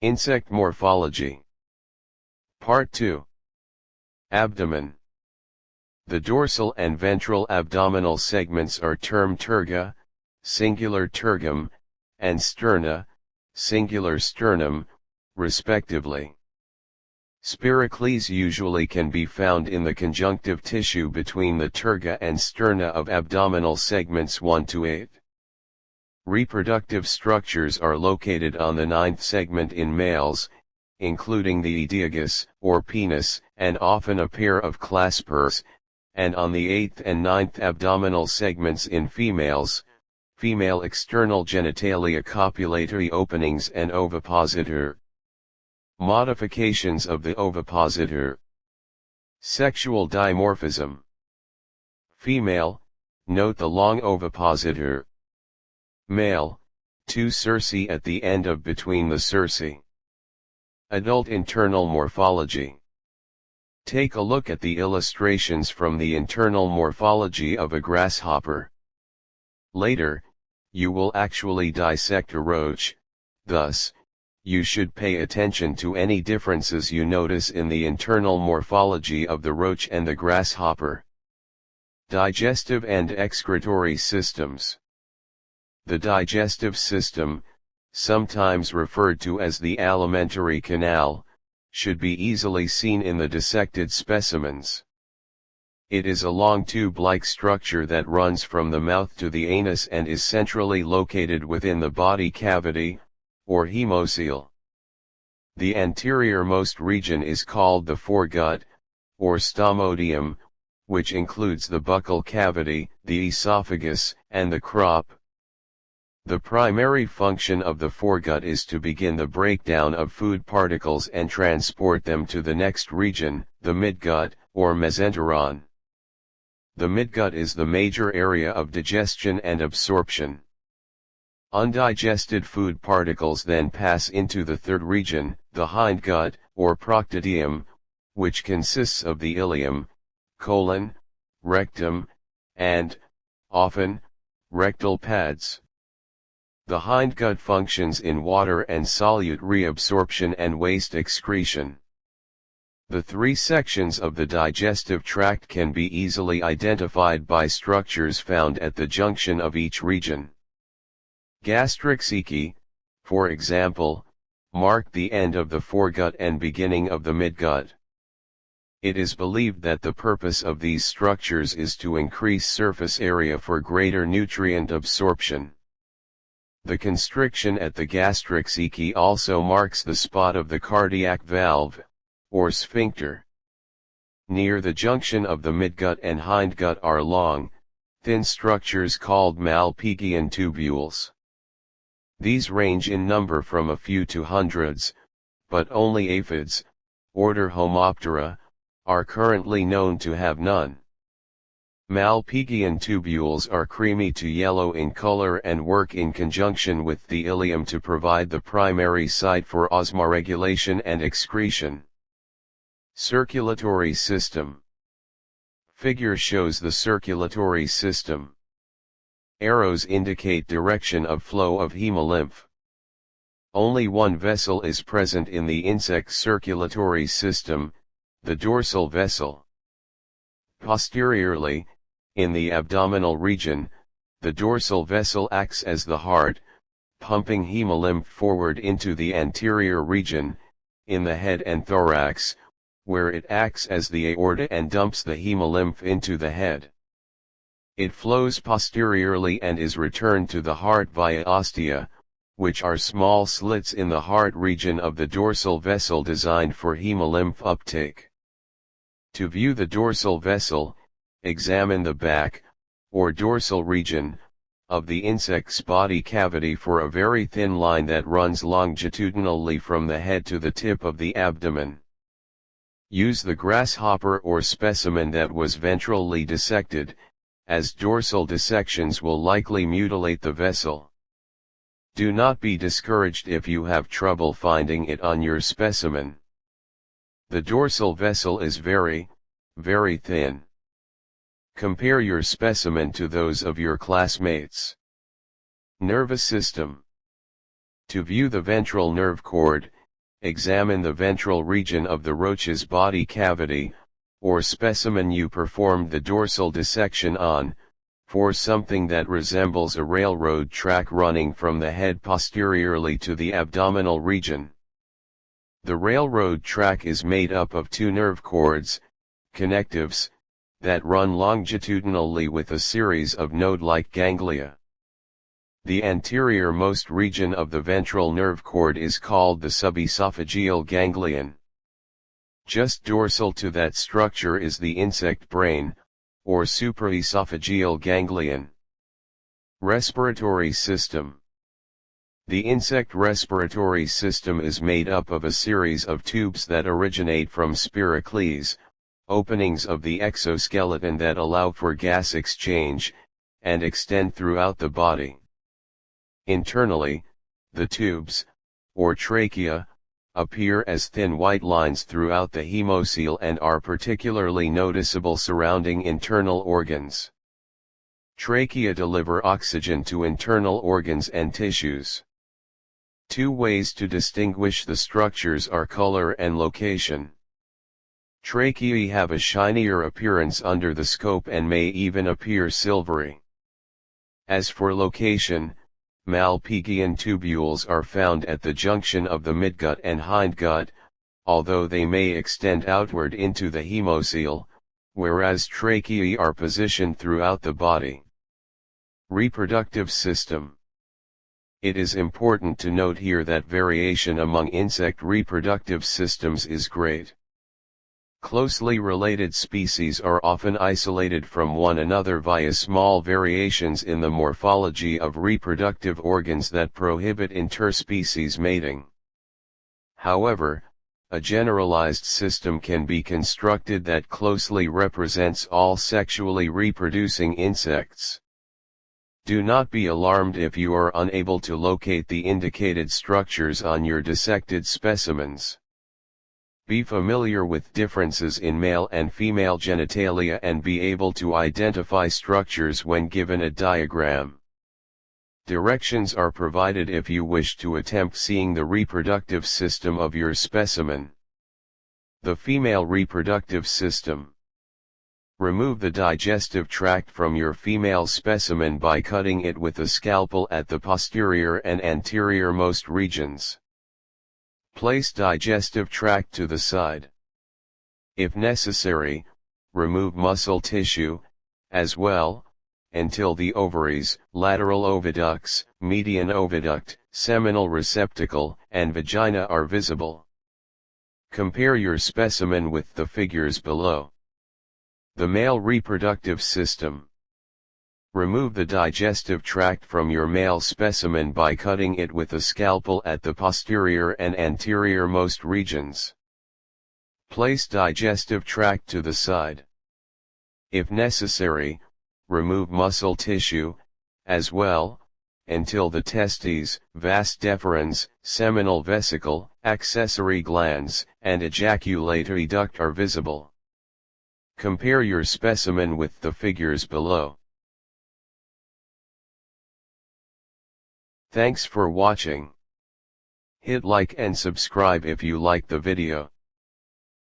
Insect Morphology. Part 2. Abdomen. The dorsal and ventral abdominal segments are termed terga, singular tergum, and sterna, singular sternum, respectively. Spiracles usually can be found in the conjunctive tissue between the terga and sterna of abdominal segments 1 to 8. Reproductive structures are located on the ninth segment in males, including the oediogus, or penis, and often a pair of claspers, and on the eighth and ninth abdominal segments in females, female external genitalia, copulatory openings and ovipositor. Modifications of the ovipositor. Sexual dimorphism. Female, note the long ovipositor. Male, 2 cerci at the end of between the cerci. Adult internal morphology. Take a look at the illustrations from the internal morphology of a grasshopper. Later, you will actually dissect a roach, thus, you should pay attention to any differences you notice in the internal morphology of the roach and the grasshopper. Digestive and excretory systems. The digestive system, sometimes referred to as the alimentary canal, should be easily seen in the dissected specimens. It is a long tube-like structure that runs from the mouth to the anus and is centrally located within the body cavity, or hemocoel. The anterior-most region is called the foregut, or stomodium, which includes the buccal cavity, the esophagus, and the crop. The primary function of the foregut is to begin the breakdown of food particles and transport them to the next region, the midgut, or mesenteron. The midgut is the major area of digestion and absorption. Undigested food particles then pass into the third region, the hindgut, or proctidium, which consists of the ileum, colon, rectum, and, often, rectal pads. The hindgut functions in water and solute reabsorption and waste excretion. The 3 sections of the digestive tract can be easily identified by structures found at the junction of each region. Gastric caecae, for example, mark the end of the foregut and beginning of the midgut. It is believed that the purpose of these structures is to increase surface area for greater nutrient absorption. The constriction at the gastric caecae also marks the spot of the cardiac valve, or sphincter. Near the junction of the midgut and hindgut are long, thin structures called Malpighian tubules. These range in number from a few to hundreds, but only aphids, order Homoptera, are currently known to have none. Malpighian tubules are creamy to yellow in color and work in conjunction with the ileum to provide the primary site for osmoregulation and excretion. Circulatory system. Figure shows the circulatory system. Arrows indicate direction of flow of hemolymph. Only one vessel is present in the insect circulatory system, the dorsal vessel. Posteriorly, in the abdominal region, the dorsal vessel acts as the heart, pumping hemolymph forward into the anterior region, in the head and thorax, where it acts as the aorta and dumps the hemolymph into the head. It flows posteriorly and is returned to the heart via ostia, which are small slits in the heart region of the dorsal vessel designed for hemolymph uptake. To view the dorsal vessel, examine the back, or dorsal region, of the insect's body cavity for a very thin line that runs longitudinally from the head to the tip of the abdomen. Use the grasshopper or specimen that was ventrally dissected, as dorsal dissections will likely mutilate the vessel. Do not be discouraged if you have trouble finding it on your specimen. The dorsal vessel is very, very thin. Compare your specimen to those of your classmates. Nervous system. To view the ventral nerve cord, examine the ventral region of the roach's body cavity, or specimen you performed the dorsal dissection on, for something that resembles a railroad track running from the head posteriorly to the abdominal region. The railroad track is made up of two nerve cords, connectives, that run longitudinally with a series of node-like ganglia. The anterior-most region of the ventral nerve cord is called the subesophageal ganglion. Just dorsal to that structure is the insect brain, or supraesophageal ganglion. Respiratory system. The insect respiratory system is made up of a series of tubes that originate from spiracles, openings of the exoskeleton that allow for gas exchange, and extend throughout the body. Internally, the tubes, or trachea, appear as thin white lines throughout the hemocoel and are particularly noticeable surrounding internal organs. Trachea deliver oxygen to internal organs and tissues. Two ways to distinguish the structures are color and location. Tracheae have a shinier appearance under the scope and may even appear silvery. As for location, Malpighian tubules are found at the junction of the midgut and hindgut, although they may extend outward into the hemocoel, whereas tracheae are positioned throughout the body. Reproductive system. It is important to note here that variation among insect reproductive systems is great. Closely related species are often isolated from one another via small variations in the morphology of reproductive organs that prohibit interspecies mating. However, a generalized system can be constructed that closely represents all sexually reproducing insects. Do not be alarmed if you are unable to locate the indicated structures on your dissected specimens. Be familiar with differences in male and female genitalia and be able to identify structures when given a diagram. Directions are provided if you wish to attempt seeing the reproductive system of your specimen. The female reproductive system. Remove the digestive tract from your female specimen by cutting it with a scalpel at the posterior and anterior-most regions. Place digestive tract to the side. If necessary, remove muscle tissue, as well, until the ovaries, lateral oviducts, median oviduct, seminal receptacle, and vagina are visible. Compare your specimen with the figures below. The male reproductive system. Remove the digestive tract from your male specimen by cutting it with a scalpel at the posterior and anterior-most regions. Place digestive tract to the side. If necessary, remove muscle tissue, as well, until the testes, vas deferens, seminal vesicle, accessory glands, and ejaculatory duct are visible. Compare your specimen with the figures below. Thanks for watching. Hit like and subscribe if you like the video.